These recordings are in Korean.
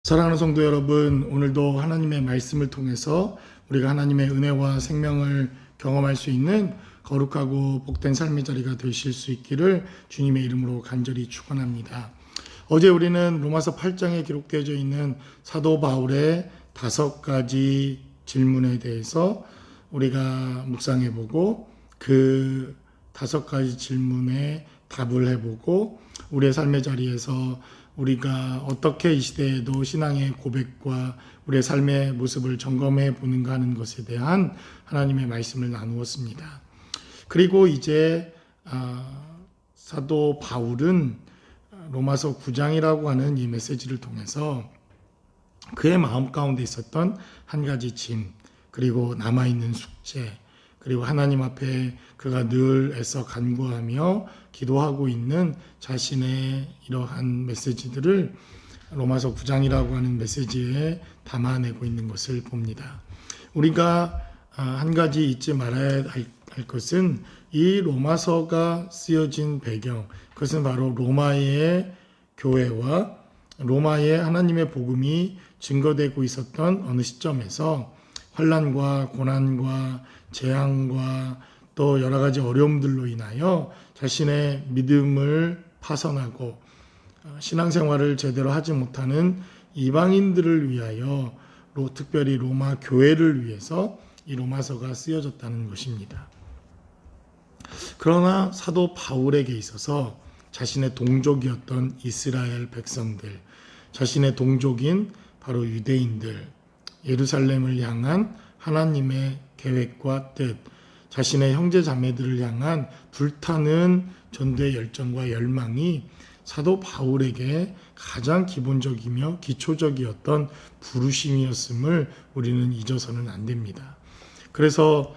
사랑하는 성도 여러분, 오늘도 하나님의 말씀을 통해서 우리가 하나님의 은혜와 생명을 경험할 수 있는 거룩하고 복된 삶의 자리가 되실 수 있기를 주님의 이름으로 간절히 축원합니다. 어제 우리는 로마서 8장에 기록되어져 있는 사도 바울의 5가지 질문에 대해서 우리가 묵상해보고 그 5가지 질문에 답을 해보고 우리의 삶의 자리에서 우리가 어떻게 이 시대에도 신앙의 고백과 우리의 삶의 모습을 점검해 보는가 하는 것에 대한 하나님의 말씀을 나누었습니다. 그리고 이제 사도 바울은 로마서 9장이라고 하는 이 메시지를 통해서 그의 마음 가운데 있었던 한 가지 짐, 그리고 남아있는 숙제, 그리고 하나님 앞에 그가 늘 애써 간구하며 기도하고 있는 자신의 이러한 메시지들을 로마서 9장이라고 하는 메시지에 담아내고 있는 것을 봅니다. 우리가 한 가지 잊지 말아야 할 것은 이 로마서가 쓰여진 배경, 그것은 바로 로마의 교회와 로마의 하나님의 복음이 증거되고 있었던 어느 시점에서 환난과 고난과 재앙과 또 여러 가지 어려움들로 인하여 자신의 믿음을 파선하고 신앙생활을 제대로 하지 못하는 이방인들을 위하여 특별히 로마 교회를 위해서 이 로마서가 쓰여졌다는 것입니다. 그러나 사도 바울에게 있어서 자신의 동족이었던 이스라엘 백성들, 자신의 동족인 바로 유대인들, 예루살렘을 향한 하나님의 계획과 뜻, 자신의 형제 자매들을 향한 불타는 전도의 열정과 열망이 사도 바울에게 가장 기본적이며 기초적이었던 부르심이었음을 우리는 잊어서는 안 됩니다. 그래서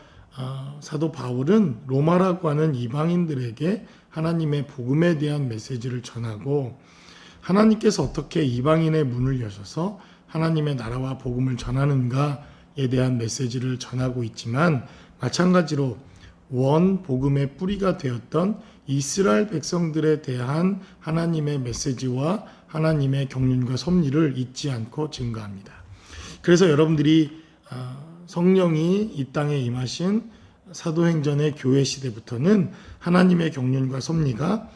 사도 바울은 로마라고 하는 이방인들에게 하나님의 복음에 대한 메시지를 전하고 하나님께서 어떻게 이방인의 문을 여셔서 하나님의 나라와 복음을 전하는가에 대한 메시지를 전하고 있지만 마찬가지로 원 복음의 뿌리가 되었던 이스라엘 백성들에 대한 하나님의 메시지와 하나님의 경륜과 섭리를 잊지 않고 증거합니다. 그래서 여러분들이 성령이 이 땅에 임하신 사도행전의 교회 시대부터는 하나님의 경륜과 섭리가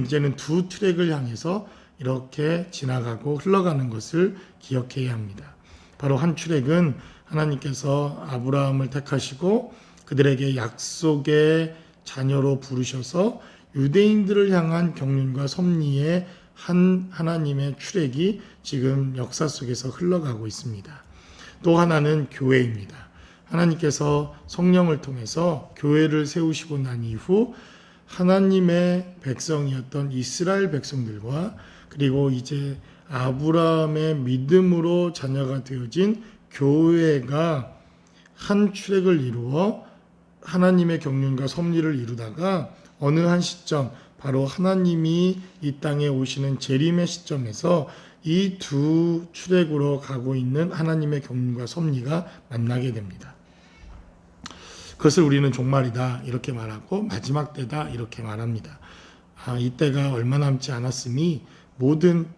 이제는 두 트랙을 향해서 이렇게 지나가고 흘러가는 것을 기억해야 합니다. 바로 한 트랙은 하나님께서 아브라함을 택하시고 그들에게 약속의 자녀로 부르셔서 유대인들을 향한 경륜과 섭리의 한 하나님의 트랙이 지금 역사 속에서 흘러가고 있습니다. 또 하나는 교회입니다. 하나님께서 성령을 통해서 교회를 세우시고 난 이후 하나님의 백성이었던 이스라엘 백성들과 그리고 이제 아브라함의 믿음으로 자녀가 되어진 교회가 한 트랙을 이루어 하나님의 경륜과 섭리를 이루다가 어느 한 시점, 바로 하나님이 이 땅에 오시는 재림의 시점에서 이 두 트랙으로 가고 있는 하나님의 경륜과 섭리가 만나게 됩니다. 그것을 우리는 종말이다 이렇게 말하고 마지막 때다 이렇게 말합니다. 이때가 얼마 남지 않았으니 모든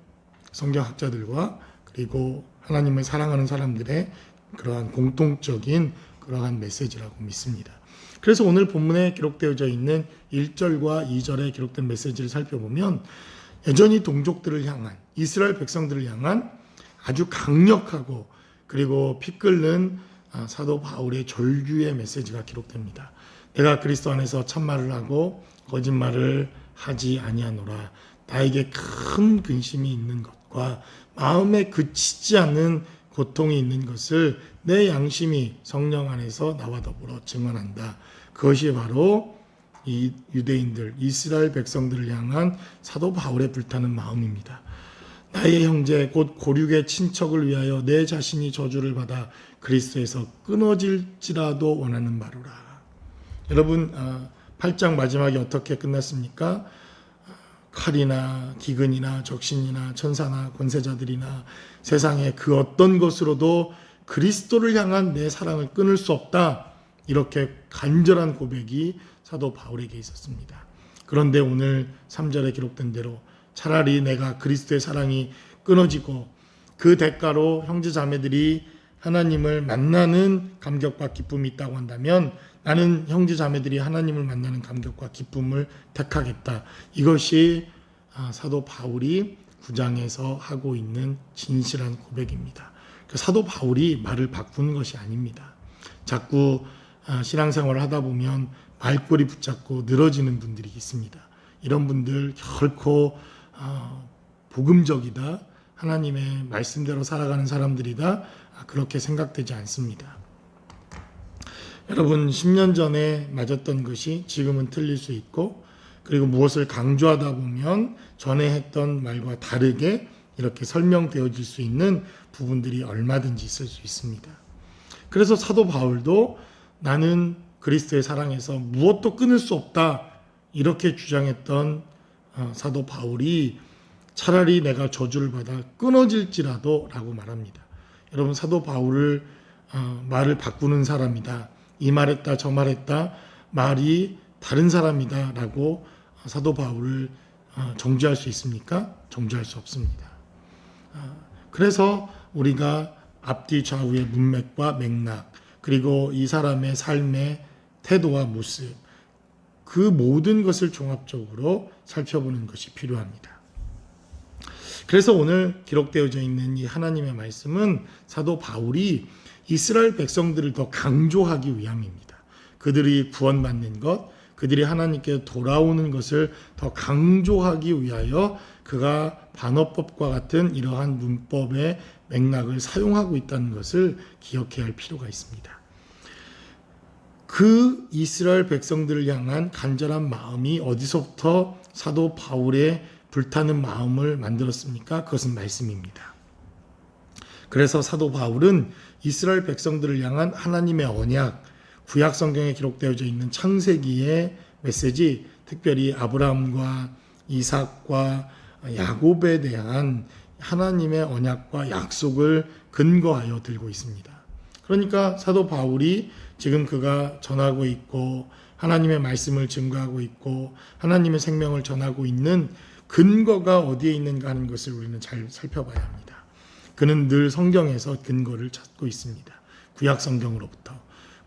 성경학자들과 그리고 하나님을 사랑하는 사람들의 그러한 공통적인 그러한 메시지라고 믿습니다. 그래서 오늘 본문에 기록되어져 있는 1절과 2절에 기록된 메시지를 살펴보면 여전히 동족들을 향한 이스라엘 백성들을 향한 아주 강력하고 그리고 피 끓는 사도 바울의 절규의 메시지가 기록됩니다. 내가 그리스도 안에서 참말을 하고 거짓말을 하지 아니하노라. 나에게 큰 근심이 있는 것과 마음에 그치지 않는 고통이 있는 것을 내 양심이 성령 안에서 나와 더불어 증언한다. 그것이 바로 이 유대인들, 이스라엘 백성들을 향한 사도 바울의 불타는 마음입니다. 나의 형제 곧 고륙의 친척을 위하여 내 자신이 저주를 받아 그리스도에서 끊어질지라도 원하는 바로라. 여러분 8장 마지막이 어떻게 끝났습니까? 칼이나 기근이나 적신이나 천사나 권세자들이나 세상의 그 어떤 것으로도 그리스도를 향한 내 사랑을 끊을 수 없다. 이렇게 간절한 고백이 사도 바울에게 있었습니다. 그런데 오늘 3절에 기록된 대로 차라리 내가 그리스도의 사랑이 끊어지고 그 대가로 형제 자매들이 하나님을 만나는 감격과 기쁨이 있다고 한다면 나는 형제 자매들이 하나님을 만나는 감격과 기쁨을 택하겠다. 이것이 사도 바울이 9장에서 하고 있는 진실한 고백입니다. 사도 바울이 말을 바꾸는 것이 아닙니다. 자꾸 신앙생활을 하다 보면 말꼬리 붙잡고 늘어지는 분들이 있습니다. 이런 분들 결코 복음적이다, 하나님의 말씀대로 살아가는 사람들이다, 그렇게 생각되지 않습니다. 여러분, 10년 전에 맞았던 것이 지금은 틀릴 수 있고, 그리고 무엇을 강조하다 보면 전에 했던 말과 다르게 이렇게 설명되어질 수 있는 부분들이 얼마든지 있을 수 있습니다. 그래서 사도 바울도 나는 그리스도의 사랑에서 무엇도 끊을 수 없다, 이렇게 주장했던 사도 바울이 차라리 내가 저주를 받아 끊어질지라도 라고 말합니다. 여러분, 사도 바울을 말을 바꾸는 사람이다, 이 말했다 저 말했다, 말이 다른 사람이다 라고 사도 바울을 정죄할 수 있습니까? 정죄할 수 없습니다. 그래서 우리가 앞뒤 좌우의 문맥과 맥락, 그리고 이 사람의 삶의 태도와 모습, 그 모든 것을 종합적으로 살펴보는 것이 필요합니다. 그래서 오늘 기록되어져 있는 이 하나님의 말씀은 사도 바울이 이스라엘 백성들을 더 강조하기 위함입니다. 그들이 구원받는 것, 그들이 하나님께 돌아오는 것을 더 강조하기 위하여 그가 반어법과 같은 이러한 문법의 맥락을 사용하고 있다는 것을 기억해야 할 필요가 있습니다. 그 이스라엘 백성들을 향한 간절한 마음이 어디서부터 사도 바울의 불타는 마음을 만들었습니까? 그것은 말씀입니다. 그래서 사도 바울은 이스라엘 백성들을 향한 하나님의 언약, 구약 성경에 기록되어져 있는 창세기의 메시지, 특별히 아브라함과 이삭과 야곱에 대한 하나님의 언약과 약속을 근거하여 들고 있습니다. 그러니까 사도 바울이 지금 그가 전하고 있고 하나님의 말씀을 증거하고 있고 하나님의 생명을 전하고 있는 근거가 어디에 있는가 하는 것을 우리는 잘 살펴봐야 합니다. 그는 늘 성경에서 근거를 찾고 있습니다. 구약 성경으로부터,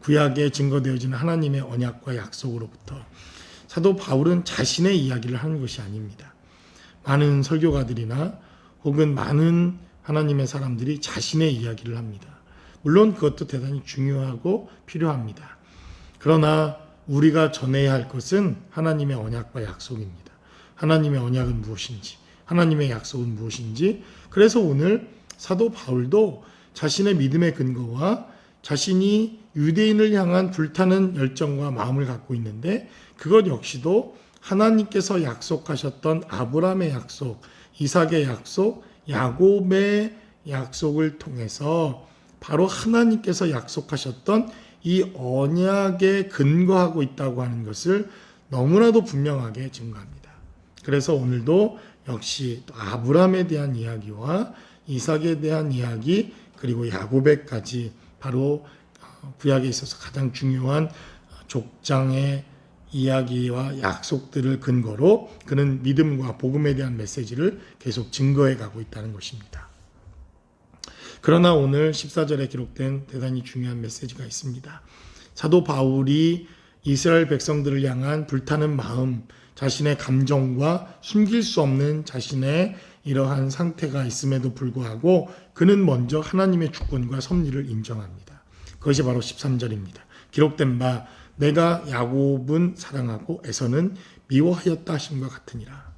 구약에 증거되어지는 하나님의 언약과 약속으로부터. 사도 바울은 자신의 이야기를 하는 것이 아닙니다. 많은 설교가들이나 혹은 많은 하나님의 사람들이 자신의 이야기를 합니다. 물론 그것도 대단히 중요하고 필요합니다. 그러나 우리가 전해야 할 것은 하나님의 언약과 약속입니다. 하나님의 언약은 무엇인지, 하나님의 약속은 무엇인지. 그래서 오늘 사도 바울도 자신의 믿음의 근거와 자신이 유대인을 향한 불타는 열정과 마음을 갖고 있는데, 그것 역시도 하나님께서 약속하셨던 아브라함의 약속, 이삭의 약속, 야곱의 약속을 통해서 바로 하나님께서 약속하셨던 이 언약에 근거하고 있다고 하는 것을 너무나도 분명하게 증거합니다. 그래서 오늘도 역시 아브라함에 대한 이야기와 이삭에 대한 이야기, 그리고 야곱에까지 바로 구약에 있어서 가장 중요한 족장의 이야기와 약속들을 근거로 그는 믿음과 복음에 대한 메시지를 계속 증거해 가고 있다는 것입니다. 그러나 오늘 14절에 기록된 대단히 중요한 메시지가 있습니다. 사도 바울이 이스라엘 백성들을 향한 불타는 마음, 자신의 감정과 숨길 수 없는 자신의 이러한 상태가 있음에도 불구하고 그는 먼저 하나님의 주권과 섭리를 인정합니다. 그것이 바로 13절입니다. 기록된 바 내가 야곱은 사랑하고 에서는 미워하였다 하심과 같으니라.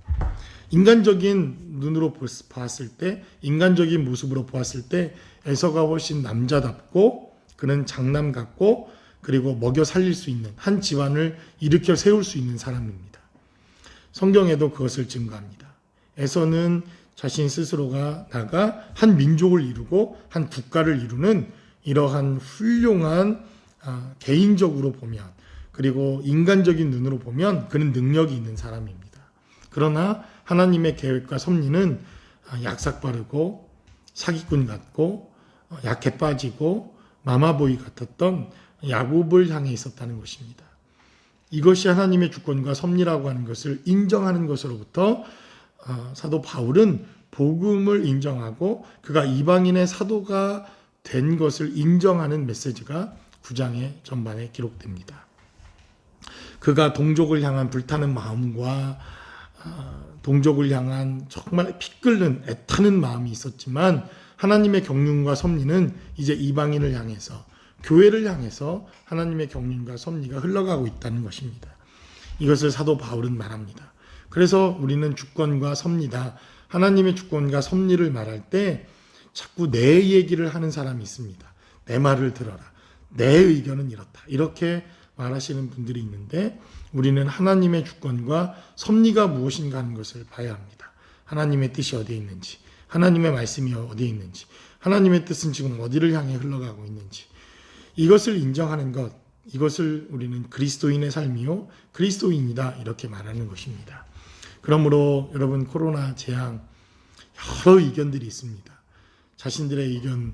인간적인 눈으로 보았을 때, 인간적인 모습으로 보았을 때 에서가 훨씬 남자답고 그는 장남 같고 그리고 먹여 살릴 수 있는, 한 집안을 일으켜 세울 수 있는 사람입니다. 성경에도 그것을 증거합니다. 에서는 자신 스스로가 나가 한 민족을 이루고 한 국가를 이루는 이러한 훌륭한 개인적으로 보면, 그리고 인간적인 눈으로 보면 그는 능력이 있는 사람입니다. 그러나 하나님의 계획과 섭리는 약삭빠르고 사기꾼 같고 약해 빠지고 마마보이 같았던 야곱을 향해 있었다는 것입니다. 이것이 하나님의 주권과 섭리라고 하는 것을 인정하는 것으로부터 사도 바울은 복음을 인정하고 그가 이방인의 사도가 된 것을 인정하는 메시지가 9장의 전반에 기록됩니다. 그가 동족을 향한 불타는 마음과 동족을 향한 정말 피 끓는 애타는 마음이 있었지만 하나님의 경륜과 섭리는 이제 이방인을 향해서 교회를 향해서 하나님의 경륜과 섭리가 흘러가고 있다는 것입니다. 이것을 사도 바울은 말합니다. 그래서 우리는 주권과 섭리다. 하나님의 주권과 섭리를 말할 때 자꾸 내 얘기를 하는 사람이 있습니다. 내 말을 들어라. 내 의견은 이렇다. 이렇게 말하시는 분들이 있는데 우리는 하나님의 주권과 섭리가 무엇인가 하는 것을 봐야 합니다. 하나님의 뜻이 어디에 있는지, 하나님의 말씀이 어디에 있는지, 하나님의 뜻은 지금 어디를 향해 흘러가고 있는지 이것을 인정하는 것, 이것을 우리는 그리스도인의 삶이요 그리스도인이다 이렇게 말하는 것입니다. 그러므로 여러분 코로나 재앙 여러 의견들이 있습니다. 자신들의 의견,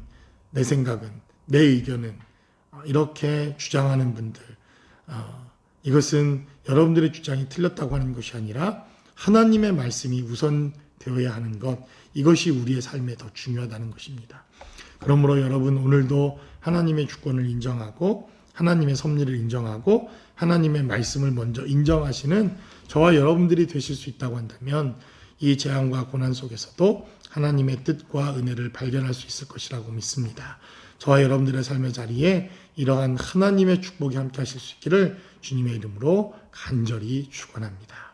내 생각은, 내 의견은 이렇게 주장하는 분들 이것은 여러분들의 주장이 틀렸다고 하는 것이 아니라 하나님의 말씀이 우선되어야 하는 것 이것이 우리의 삶에 더 중요하다는 것입니다. 그러므로 여러분 오늘도 하나님의 주권을 인정하고 하나님의 섭리를 인정하고 하나님의 말씀을 먼저 인정하시는 저와 여러분들이 되실 수 있다고 한다면 이 재앙과 고난 속에서도 하나님의 뜻과 은혜를 발견할 수 있을 것이라고 믿습니다. 저와 여러분들의 삶의 자리에 이러한 하나님의 축복이 함께 하실 수 있기를 주님의 이름으로 간절히 축원합니다.